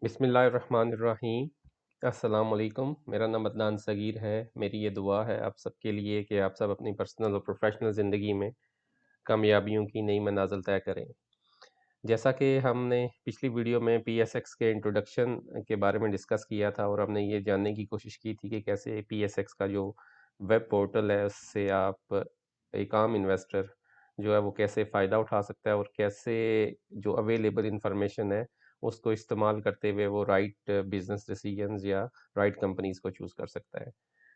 बिस्मिल्लाहिर्रहमानिर्रहीम। अस्सलाम वालेकुम। मेरा नाम अदनान सगीर है। मेरी ये दुआ है आप सबके लिए कि आप सब अपनी पर्सनल और प्रोफेशनल ज़िंदगी में कामयाबियों की नई मंज़िल तय करें। जैसा कि हमने पिछली वीडियो में पीएसएक्स के इंट्रोडक्शन के बारे में डिस्कस किया था और हमने ये जानने की कोशिश की थी कि कैसे पीएसएक्स का जो वेब पोर्टल है उससे आप एक आम इन्वेस्टर जो है वो कैसे फ़ायदा उठा सकता है और कैसे जो अवेलेबल इंफॉर्मेशन है उसको इस्तेमाल करते हुए वो राइट बिजनेस डिसीजंस या राइट कंपनीज को चूज़ कर सकता है।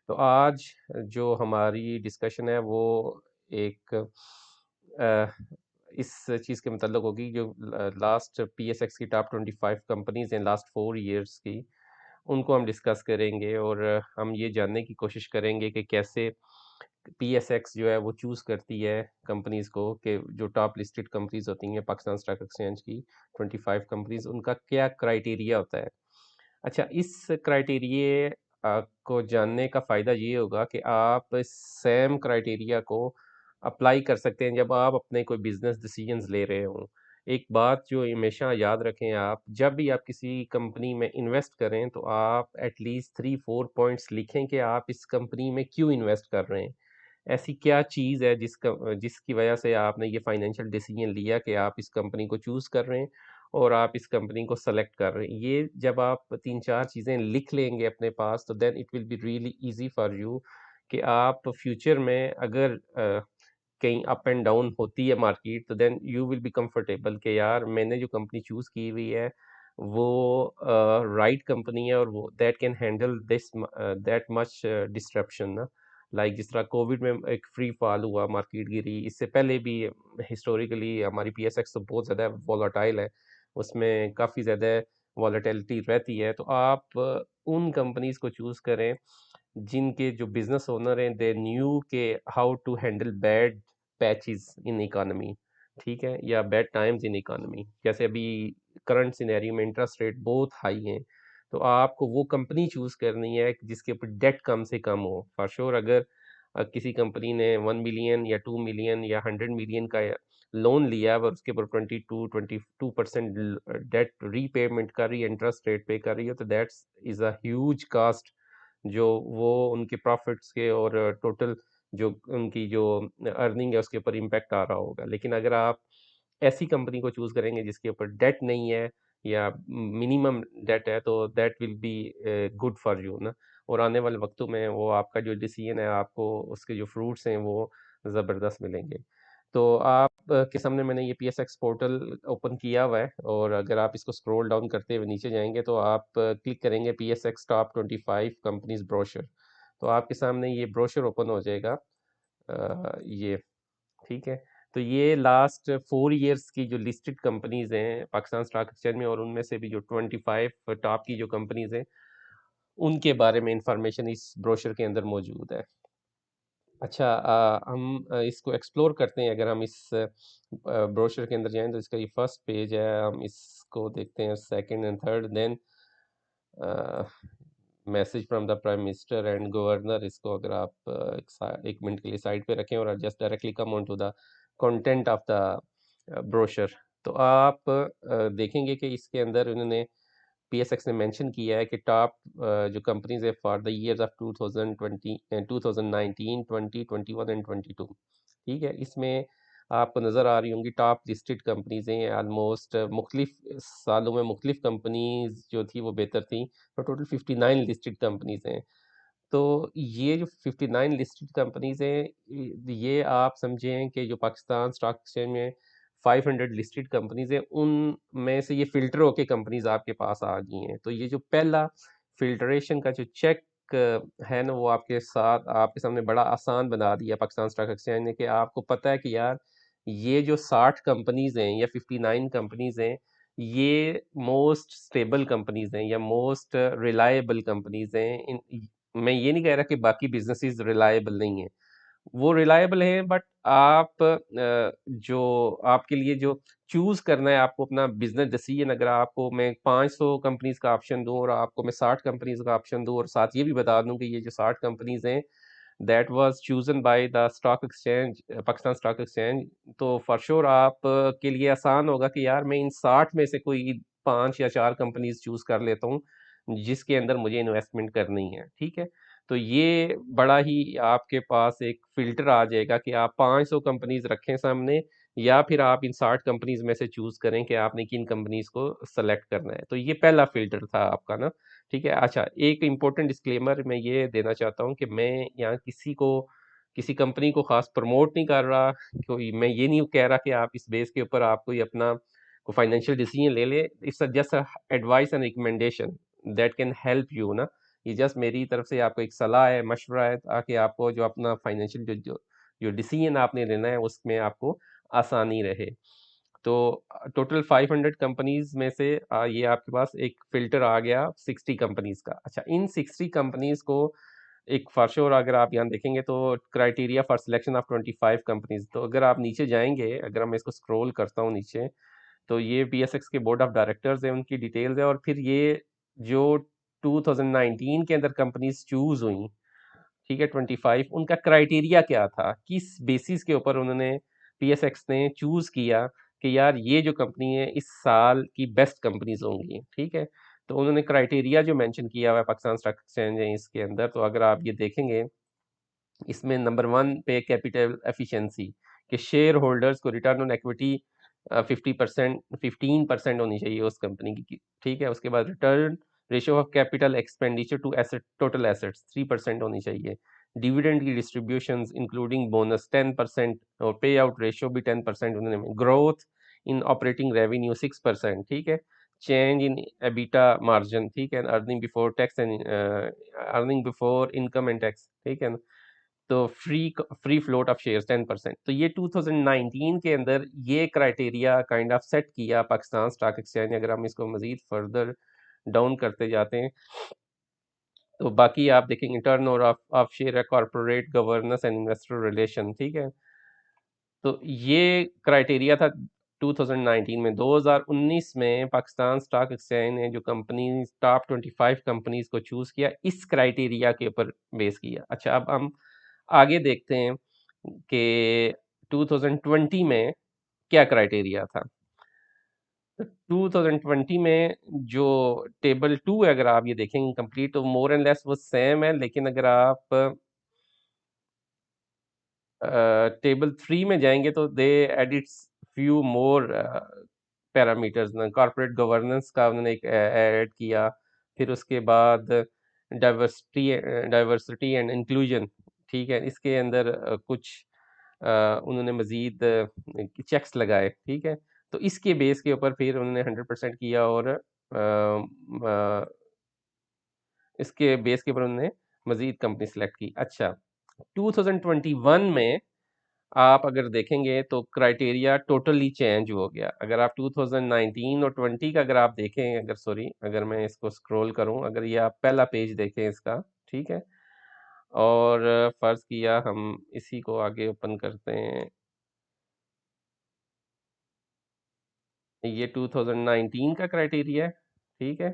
तो आज जो हमारी डिस्कशन है वो एक अ, इस चीज़ के मतलब होगी जो लास्ट पीएसएक्स की टॉप 25 कंपनीज हैं लास्ट 4 इयर्स की, उनको हम डिस्कस करेंगे और हम ये जानने की कोशिश करेंगे कि कैसे पीएसएक्स जो है वो चूज़ करती है कंपनीज को कि जो टॉप लिस्टेड कंपनीज होती हैं पाकिस्तान स्टॉक एक्सचेंज की 25 कंपनीज, उनका क्या क्राइटेरिया होता है। अच्छा, इस क्राइटेरिया को जानने का फ़ायदा ये होगा कि आप सेम क्राइटेरिया को अप्लाई कर सकते हैं जब आप अपने कोई बिज़नेस डिसीजंस ले रहे हों। एक बात जो हमेशा याद रखें आप, जब भी आप किसी कंपनी में इन्वेस्ट करें तो आप एटलीस्ट 3-4 पॉइंट्स लिखें कि आप इस कंपनी में क्यों इन्वेस्ट कर रहे हैं। ऐसी क्या चीज़ है जिसकी वजह से आपने ये फाइनेंशियल डिसीजन लिया कि आप इस कंपनी को चूज़ कर रहे हैं और आप इस कंपनी को सेलेक्ट कर रहे हैं। ये जब आप 3-4 चीज़ें लिख लेंगे अपने पास तो then it will be really easy for you कि आप फ्यूचर में अगर कहीं अप एंड डाउन होती है मार्केट तो then you will be comfortable कि यार मैंने जो कंपनी चूज़ की हुई है वो राइट कंपनी है और वो that can handle this that much disruption ना। लाइक जिस तरह कोविड में एक फ्री फॉल हुआ, मार्केट गिरी, इससे पहले भी हिस्टोरिकली हमारी पीएसएक्स तो बहुत ज़्यादा वॉलेटाइल है, उसमें काफ़ी ज़्यादा वॉलेटिलिटी रहती है। तो आप उन कंपनीज को चूज़ करें जिनके जो बिजनेस ओनर हैं दे न्यू के how to handle bad patches in economy, ठीक है, या बैड टाइम्स इन इकोनॉमी। जैसे अभी करंट सिनेरियो में इंटरेस्ट रेट बहुत हाई हैं, तो आपको वो कंपनी चूज़ करनी है जिसके ऊपर डेट कम से कम हो। फॉर श्योर अगर किसी कंपनी ने 1 मिलियन या 2 मिलियन या 100 मिलियन का लोन लिया और उसके ऊपर 22% डेट रीपेमेंट कर रही है, इंटरेस्ट रेट पे कर रही है, तो that's is a huge cost जो वो उनके प्रॉफिट्स के और टोटल जो उनकी जो अर्निंग है उसके ऊपर इम्पैक्ट आ रहा होगा। लेकिन अगर आप ऐसी कंपनी को चूज़ करेंगे जिसके ऊपर डेट नहीं है या मिनिमम डेट है तो that will be good for you ना। और आने वाले वक्तों में वो आपका जो डिसीजन है आपको उसके जो फ्रूट्स हैं वो ज़बरदस्त मिलेंगे। तो आप के सामने मैंने ये पीएसएक्स पोर्टल ओपन किया हुआ है और अगर आप इसको स्क्रॉल डाउन करते हुए नीचे जाएंगे तो आप क्लिक करेंगे पीएसएक्स टॉप 25 कंपनीज ब्रोशर। तो आपके सामने ये ब्रोशर ओपन हो जाएगा। ये ठीक है। तो ये लास्ट 4 इयर्स की जो लिस्टेड कंपनीज हैं पाकिस्तान स्टॉक एक्सचेंज में और उनमें से भी जो 25 टॉप की जो कंपनीज हैं उनके बारे में इंफॉर्मेशन इस ब्रोशर के अंदर मौजूद है। अच्छा, हम इसको एक्सप्लोर करते हैं। अगर हम इस ब्रोशर के अंदर जाएं तो इसका ये फर्स्ट पेज है, हम इसको देखते हैं, second and third, then message from the prime minister and governor. इसको अगर आप एक मिनट के लिए साइड पे रखें और just directly come on to the content of the brochure, तो आप देखेंगे कि इसके अंदर उन्होंने पीएसएक्स ने मेंशन किया है कि टॉप जो कंपनीज है for the years of 2020 2019 2021 and 22, ठीक है। इसमें आपको नज़र आ रही होंगी टॉप लिस्टेड कंपनीज हैं ऑलमोस्ट मुख्तलिफ सालों में मुख्तलिफ कंपनीज जो थी वो बेहतर थी, तो टोटल 59 लिस्टेड कंपनीज हैं। तो ये जो 59 लिस्टेड कंपनीज हैं ये आप समझें कि जो पाकिस्तान स्टॉक एक्सचेंज में 500 लिस्टेड कंपनीज हैं उनमें से ये फिल्टर होके कंपनीज आपके पास आ गई हैं। तो ये जो पहला फिल्ट्रेशन का जो चेक है ना वो आपके साथ आपके सामने बड़ा आसान बना दिया पाकिस्तान स्टॉक एक्सचेंज ने कि आपको पता है कि यार ये जो 60 कंपनीज हैं या 59 कंपनीज हैं ये मोस्ट स्टेबल कंपनीज हैं या मोस्ट रिलायबल कंपनीज हैं। मैं ये नहीं कह रहा कि बाकी बिजनेसेस रिलायबल नहीं है, वो रिलायबल हैं, बट आप जो आपके लिए जो चूज करना है आपको अपना बिजनेस डिसीजन, अगर आपको मैं 500 कंपनीज का ऑप्शन दूं और आपको मैं 60 कंपनीज का ऑप्शन दूं और साथ ये भी बता दूं कि ये जो 60 कंपनीज हैं that was chosen by the stock exchange Pakistan stock exchange, तो फॉर श्योर आप के लिए आसान होगा कि यार मैं इन 60 में से कोई 5 या 4 कंपनीज चूज कर लेता हूँ जिसके अंदर मुझे इन्वेस्टमेंट करनी है, ठीक है। तो ये बड़ा ही आपके पास एक फिल्टर आ जाएगा कि आप 500 कंपनीज रखें सामने, या फिर आप इन 60 कंपनीज में से चूज करें कि आपने किन कंपनीज को सेलेक्ट करना है। तो ये पहला फिल्टर था आपका ना, ठीक है। अच्छा, एक इम्पोर्टेंट डिस्क्लेमर मैं ये देना चाहता हूँ कि मैं यहाँ किसी कंपनी को खास प्रमोट नहीं कर रहा, कोई मैं ये नहीं कह रहा कि आप इस बेस के ऊपर आप कोई अपना को फाइनेंशियल डिसीजन ले ले। It's just advice and recommendation that can help you ना। ये जस्ट मेरी तरफ से आपको एक सलाह है, मशवरा है, ताकि आपको जो अपना फाइनेंशियल जो डिसीजन आपने लेना है उसमें आपको आसानी रहे। तो टोटल 500 कंपनीज में से ये आपके पास एक फिल्टर आ गया 60 कंपनीज का। अच्छा, इन 60 कंपनीज को एक फॉर श्योर अगर आप यहाँ देखेंगे तो criteria for selection of 25 companies, तो अगर आप नीचे जाएंगे, अगर मैं इसको स्क्रॉल करता हूँ नीचे, तो ये PSX के बोर्ड ऑफ डायरेक्टर्स है, उनकी डिटेल्स है, और फिर ये जो 2019 के अंदर कंपनीज चूज हुई, ठीक है, 25, उनका क्राइटेरिया क्या था, किस बेसिस के ऊपर उन्होंने PSX ने चूज किया कि यार ये जो कंपनी है इस साल की बेस्ट कंपनीज होंगी, ठीक है। तो उन्होंने क्राइटेरिया जो मेंशन किया हुआ है पाकिस्तान स्टॉक एक्सचेंज है इसके अंदर, तो अगर आप ये देखेंगे इसमें नंबर 1 पे कैपिटल एफिशिएंसी, कि शेयर होल्डर्स को रिटर्न ऑन इक्विटी 50% 15% होनी चाहिए उस कंपनी की, ठीक है। उसके बाद return ratio of capital expenditure to asset total assets 3% होनी चाहिए। डिविडेंड की डिस्ट्रीब्यूशंस इंक्लूडिंग बोनस 10%, और पे आउट रेशियो भी 10% उन्होंने। ग्रोथ इन ऑपरेटिंग रेवेन्यू 6%, ठीक है। चेंज इन एबिटा मार्जिन, ठीक है। Earning before tax and earning before income and tax, ठीक है। तो फ्री फ्लोट ऑफ शेयर्स 10%। तो ये 2019 के अंदर ये क्राइटेरिया काइंड ऑफ सेट किया पाकिस्तान स्टॉक एक्सचेंज। अगर हम इसको मजीद फर्दर डाउन करते जाते हैं तो बाकी आप देखेंगे टर्नओवर ऑफ शेयर है, corporate governance and investor relation, ठीक है। तो ये क्राइटेरिया था 2019 में। 2019 में पाकिस्तान स्टॉक एक्सचेंज ने जो कंपनी टॉप 25 कंपनीज को चूज किया इस क्राइटेरिया के ऊपर बेस किया। अच्छा, अब हम आगे देखते हैं कि 2020 में क्या क्राइटेरिया था। तो 2020 में जो टेबल 2 है, अगर आप ये देखेंगे कंप्लीट, तो मोर एंड लेस वो सेम है, लेकिन अगर आप टेबल 3 में जाएंगे तो दे एडिट फ्यू मोर पैरामीटर्स ना। कॉर्पोरेट गवर्नेंस का उन्होंने एक ऐड किया, फिर उसके बाद डाइवर्सिटी एंड इंक्लूजन, ठीक है। इसके अंदर कुछ उन्होंने मजीद चेक्स लगाए, ठीक है। तो इसके बेस के ऊपर फिर उन्होंने 100% किया, और इसके बेस के ऊपर उन्होंने मजीद कंपनी सेलेक्ट की। अच्छा, 2021 में आप अगर देखेंगे तो क्राइटेरिया टोटली चेंज हो गया। अगर आप 2019 और 20 का अगर आप देखें, अगर सॉरी अगर मैं इसको स्क्रॉल करूं, अगर ये आप पहला पेज देखें इसका, ठीक है, और फर्ज किया हम इसी को आगे ओपन करते हैं, ये 2019 का क्राइटेरिया है, ठीक है।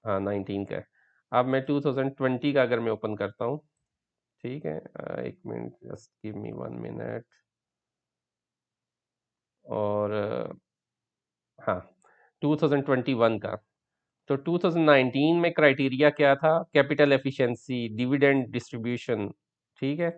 हाँ, 19 का है। अब मैं 2020 का अगर मैं ओपन करता हूँ, ठीक है, एक minute, just give me 1 minute. और हाँ, 2021 का, तो 2019 में क्राइटेरिया क्या था, कैपिटल एफिशिएंसी, डिविडेंड डिस्ट्रीब्यूशन, ठीक है,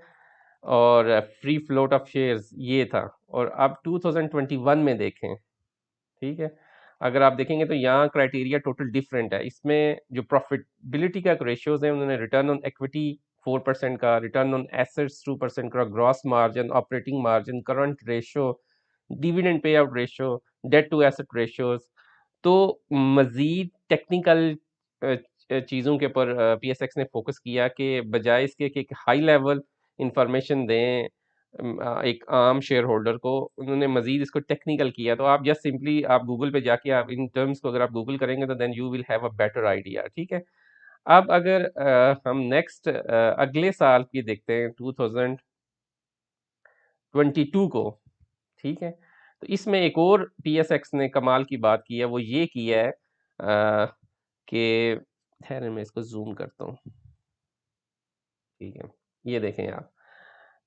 और फ्री फ्लोट ऑफ शेयर्स, ये था। और अब 2021 में देखें, ठीक है, अगर आप देखेंगे तो यहाँ क्राइटेरिया टोटल डिफरेंट है। इसमें जो प्रॉफिटेबिलिटी का रेशियोज है, उन्होंने रिटर्न ऑन इक्विटी 4% का, रिटर्न ऑन एसेट्स 2% का, gross margin, operating margin, current ratio, dividend pay out ratio, debt to asset ratios. तो मजीद टेक्निकल चीज़ों के ऊपर PSX ने फोकस किया कि बजाय इसके कि एक हाई लेवल इंफॉर्मेशन दें एक आम शेयर होल्डर को, उन्होंने मजीद इसको टेक्निकल किया। तो आप जस्ट सिंपली आप गूगल पे जाके आप इन टर्म्स को अगर आप गूगल करेंगे तो then you will have a better idea, ठीक है। अब अगर हम नेक्स्ट अगले साल की देखते हैं 2022 को, ठीक है, तो इसमें एक और PSX ने कमाल की बात की है, वो ये की है कि ठहरें मैं इसको जूम करता हूँ, ठीक है, ये देखें आप।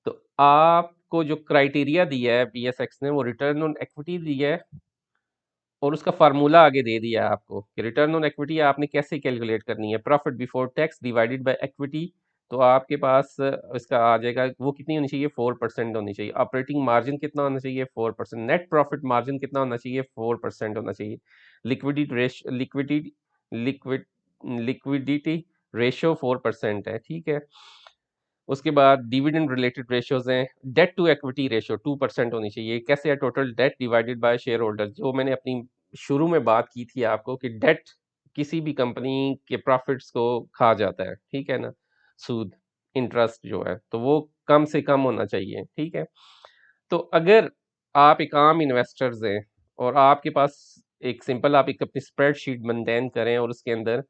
तो आपको जो क्राइटेरिया दिया है PSX ने, वो रिटर्न ऑन इक्विटी दिया है, और उसका फार्मूला आगे दे दिया है आपको कि रिटर्न ऑन इक्विटी आपने कैसे कैलकुलेट करनी है, profit before tax divided by equity. तो आपके पास इसका आ जाएगा, वो कितनी होनी चाहिए, 4% होनी चाहिए। ऑपरेटिंग मार्जिन कितना होना चाहिए, 4%। नेट प्रॉफिट मार्जिन कितना होना चाहिए, 4% होना चाहिए। लिक्विडिटी रेश लिक्विडिटी लिक्विड लिक्विडिटी रेशियो 4% है, ठीक है। उसके बाद डिविडेंड रिलेटेड रेशियोज हैं। डेट टू इक्विटी रेशियो 2% होनी चाहिए। कैसे है, total date divided by share holder, जो मैंने अपनी शुरू में बात की थी आपको कि डेट किसी भी कंपनी के प्रॉफिट्स को खा जाता है, ठीक है ना, सूद, इंटरेस्ट जो है, तो वो कम से कम होना चाहिए, ठीक है। तो अगर आप एक आम इन्वेस्टर्स हैं और आपके पास एक सिंपल, आप एक अपनी स्प्रेडशीट मेंटेन करें और उसके अंदर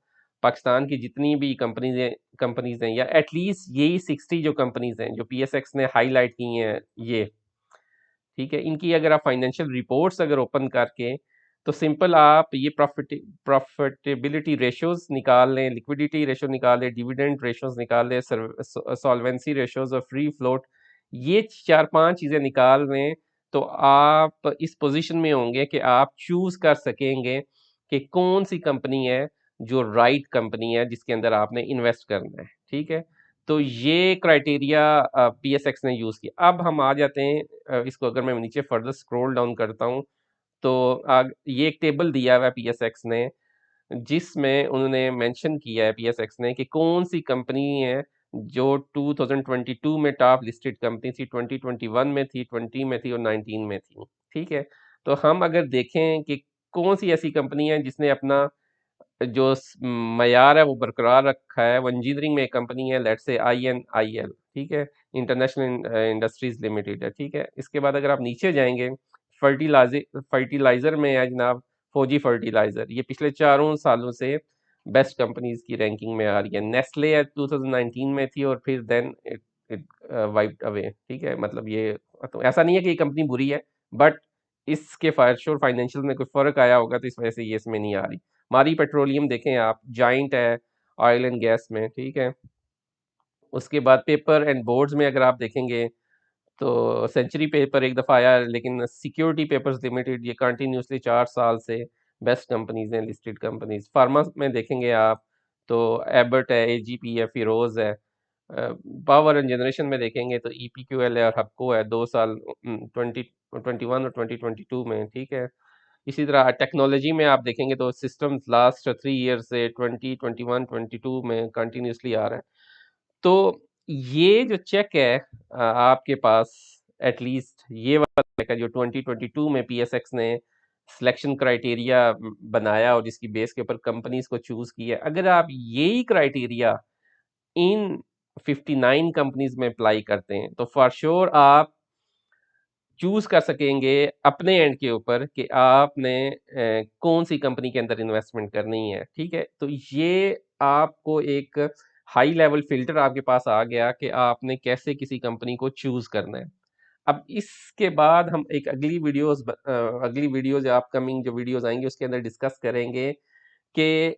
पाकिस्तान की जितनी भी कंपनीज हैं या एटलीस्ट यही 60 जो कंपनीज हैं जो पीएसएक्स ने हाईलाइट की हैं, ये ठीक है, इनकी अगर आप फाइनेंशियल रिपोर्ट्स अगर ओपन करके, तो सिंपल आप ये प्रॉफिटेबिलिटी रेशियोज निकाल लें, लिक्विडिटी रेशियो निकाल लें, डिविडेंड रेशियोज निकाल लें, सॉल्वेंसी रेशियोज और फ्री फ्लोट, ये चार पांच चीज़ें निकाल लें, तो आप इस पोजीशन में होंगे कि आप चूज कर सकेंगे कि कौन सी कंपनी है जो राइट कंपनी है जिसके अंदर आपने इन्वेस्ट करना है, ठीक है। तो ये क्राइटेरिया पीएसएक्स ने यूज़ किया। अब हम आ जाते हैं इसको अगर मैं नीचे फर्दर स्क्रॉल डाउन करता हूँ, तो ये एक टेबल दिया हुआ है पीएसएक्स ने, जिसमें उन्होंने मेंशन किया है पीएसएक्स ने कि कौन सी कंपनी है जो 2022 में टॉप लिस्टेड कंपनी थी, 2021 में थी, 20 में थी और 19 में थी, ठीक है। तो हम अगर देखें कि कौन सी ऐसी कंपनी है जिसने अपना जो मयार है वो बरकरार रखा है, वो इंजीनियरिंग में एक कंपनी है, लेट्स से INIL, ठीक है, इंटरनेशनल इंडस्ट्रीज लिमिटेड है, ठीक है। इसके बाद अगर आप नीचे जाएंगे, फर्टिलाइजर में है जनाब, फौजी फर्टिलाइजर, ये पिछले चारों सालों से बेस्ट कंपनीज की रैंकिंग में आ रही है। नेस्ले है 2019 में थी और फिर then it it wiped away, ठीक है। मतलब ये, तो ऐसा नहीं है कि ये कंपनी बुरी है, बट इसके श्योर फाइनेंशियल में कोई फर्क आया होगा तो इस वजह से ये इसमें नहीं आ रही। मारी पेट्रोलियम देखें आप, जाइंट है ऑयल एंड गैस में, ठीक है। उसके बाद पेपर एंड बोर्ड्स में अगर आप देखेंगे तो सेंचुरी पेपर एक दफ़ा आया, लेकिन सिक्योरिटी पेपर्स लिमिटेड ये कंटिन्यूसली 4 साल से बेस्ट कंपनीज हैं, लिस्टेड कंपनीज। फार्मा में देखेंगे आप तो एबर्ट है, एजीपी है, फिरोज है। पावर एंड जनरेशन में देखेंगे तो ईपीक्यूएल है और हबको है, 2 साल 2021 और 2022 में, ठीक है। इसी तरह टेक्नोलॉजी में आप देखेंगे तो सिस्टम्स लास्ट 3 ईयर से 2021 22 में कंटिन्यूसली आ रहा है। तो ये जो चेक है आपके पास, एटलीस्ट ये वाला चेक है जो 2022 में पीएसएक्स ने सिलेक्शन क्राइटेरिया बनाया और जिसकी बेस के ऊपर कंपनीज को चूज किया, अगर आप यही क्राइटेरिया इन 59 कंपनीज में अप्लाई करते हैं तो फॉर श्योर आप चूज कर सकेंगे अपने एंड के ऊपर कि आपने कौन सी कंपनी के अंदर इन्वेस्टमेंट करनी है, ठीक है। तो ये आपको एक हाई लेवल फिल्टर आपके पास आ गया कि आपने कैसे किसी कंपनी को चूज करना है। अब इसके बाद हम एक अगली वीडियोज अपकमिंग जो वीडियोज आएंगे उसके अंदर डिस्कस करेंगे कि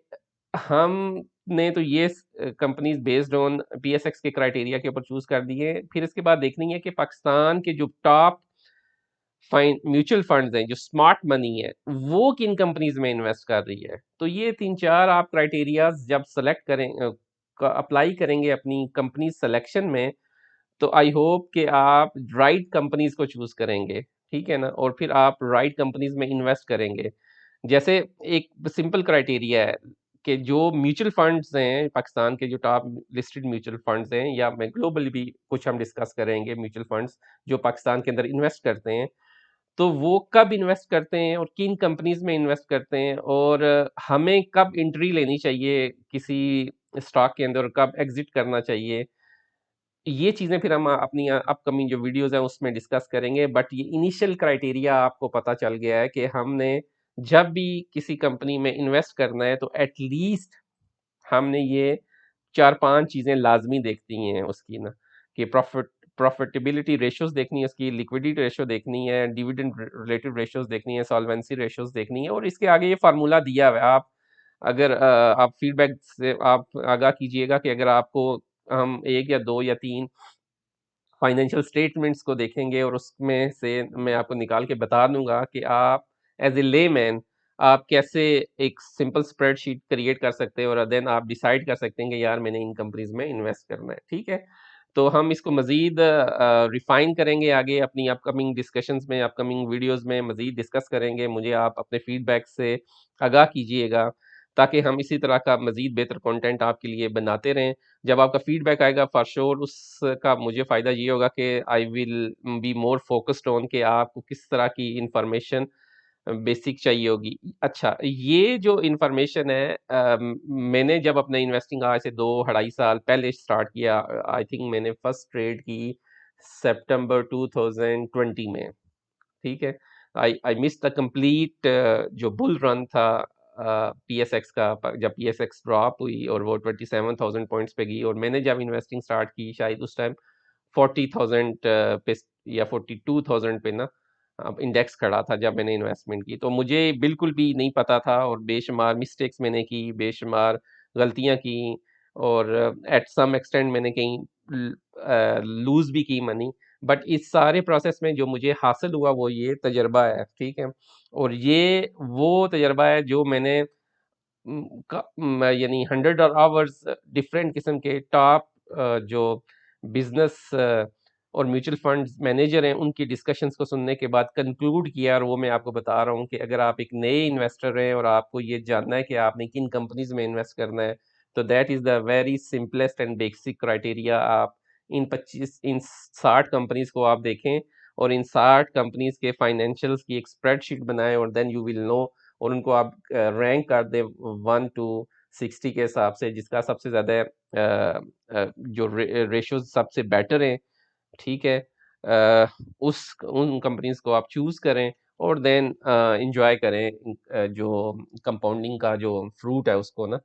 हमने तो ये कंपनीज बेस्ड ऑन पीएसएक्स के क्राइटेरिया के ऊपर चूज कर दिए, फिर इसके बाद देखनी है कि पाकिस्तान के जो टॉप फाइन म्यूचुअल फंड्स हैं, जो स्मार्ट मनी है, वो किन कंपनीज में इन्वेस्ट कर रही है। तो ये 3-4 आप क्राइटेरियाज जब सेलेक्ट करें, अप्लाई करेंगे अपनी कंपनी सिलेक्शन में, तो आई होप कि आप राइट कंपनीज को चूज करेंगे, ठीक है ना, और फिर आप राइट कंपनीज में इन्वेस्ट करेंगे। जैसे एक सिंपल क्राइटेरिया है कि जो म्यूचुअल फंड्स हैं पाकिस्तान के, जो टॉप लिस्टेड म्यूचुअल फंड्स हैं, या मैं ग्लोबली भी कुछ हम डिस्कस करेंगे म्यूचुअल फंड्स जो पाकिस्तान के अंदर इन्वेस्ट करते हैं, तो वो कब इन्वेस्ट करते हैं और किन कंपनीज में इन्वेस्ट करते हैं, और हमें कब एंट्री लेनी चाहिए किसी स्टॉक के अंदर और कब एग्जिट करना चाहिए, ये चीज़ें फिर हम अपनी अपकमिंग जो वीडियोस हैं उसमें डिस्कस करेंगे। बट ये इनिशियल क्राइटेरिया आपको पता चल गया है कि हमने जब भी किसी कंपनी में इन्वेस्ट करना है तो एटलीस्ट हमने ये 4-5 चीज़ें लाज़मी देखती हैं उसकी ना, कि प्रॉफिटेबिलिटी रेशियोज़ देखनी है उसकी, लिक्विडिटी रेशियो देखनी है, डिविडेंड रिलेटेड रेशियोज़ देखनी है, सॉल्वेंसी रेशियोज़ देखनी है, और इसके आगे ये फ़ॉर्मूला दिया हुआ है। आप अगर आप फीडबैक से आप आगाह कीजिएगा कि अगर आपको हम 1 या 2 या 3 फाइनेंशियल स्टेटमेंट्स को देखेंगे और उसमें से मैं आपको निकाल के बता दूँगा कि आप एज़ ए लेमैन आप कैसे एक सिंपल स्प्रेडशीट क्रिएट कर सकते हैं और देन आप डिसाइड कर सकते हैं कि यार मैंने इन कंपनीज़ में इन्वेस्ट करना है, ठीक है? तो हम इसको मज़ीद रिफ़ाइन करेंगे आगे अपनी अपकमिंग डिस्कशंस में, अपकमिंग वीडियोज़ में मज़ीद डिस्कस करेंगे। मुझे आप अपने फीडबैक से आगाह कीजिएगा, ताकि हम इसी तरह का मज़ीद बेहतर कंटेंट आपके लिए बनाते रहें। जब आपका फीडबैक आएगा फॉर श्योर उसका मुझे फ़ायदा ये होगा कि I will be more focused on कि आपको किस तरह की इन्फॉर्मेशन बेसिक चाहिए होगी। अच्छा, ये जो इन्फॉर्मेशन है मैंने जब अपने इन्वेस्टिंग आज से 2 ढाई साल पहले स्टार्ट किया, आई थिंक मैंने फर्स्ट ट्रेड की सितंबर 2020 में, ठीक है? आई मिस्ड द कंप्लीट जो बुल रन था पीएसएक्स का, जब पीएसएक्स ड्रॉप हुई और वो 27,000 पॉइंट्स पे गई और मैंने जब इन्वेस्टिंग स्टार्ट की शायद उस टाइम 40,000 पे या 42,000 पे ना इंडेक्स खड़ा था जब मैंने इन्वेस्टमेंट की। तो मुझे बिल्कुल भी नहीं पता था और बेशुमार मिस्टेक्स मैंने की, बेशुमार गलतियाँ की और एट सम एक्सटेंट मैंने कहीं लूज़ भी की मनी। बट इस सारे प्रोसेस में जो मुझे हासिल हुआ वो ये तजुर्बा है, ठीक है? और ये वो तजुर्बा है जो मैंने यानी 100 आवर्स डिफरेंट किस्म के टॉप जो बिजनेस और म्यूचुअल फंड्स मैनेजर हैं उनकी डिस्कशंस को सुनने के बाद कंक्लूड किया, और वो मैं आपको बता रहा हूँ कि अगर आप एक नए इन्वेस्टर हैं और आपको ये जानना है कि आपने किन कंपनीज में इन्वेस्ट करना है, तो that is the very simplest and basic criteria. आप इन 60 कंपनीज को आप देखें और इन 60 कंपनीज के फाइनेंशियल्स की एक स्प्रेडशीट बनाएं और देन यू विल नो, और उनको आप रैंक कर दें 1 टू 60 के हिसाब से, जिसका सबसे ज़्यादा जो रेशियोज सबसे बेटर हैं, ठीक है? उस उन कंपनीज को आप चूज़ करें और देन इंजॉय करें जो कंपाउंडिंग का जो फ्रूट है उसको ना।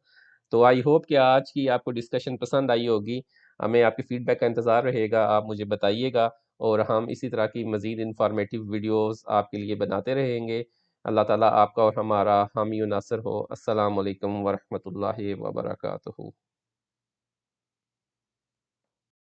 तो आई होप कि आज की आपको डिस्कशन पसंद आई होगी। हमें आपके फीडबैक का इंतज़ार रहेगा, आप मुझे बताइएगा और हम इसी तरह की मज़ीद इन्फॉर्मेटिव वीडियोस आपके लिए बनाते रहेंगे। अल्लाह ताला आपका और हमारा हामी और नासिर हो। अस्सलाम वालेकुम व रहमतुल्लाहि व बरकातुहू।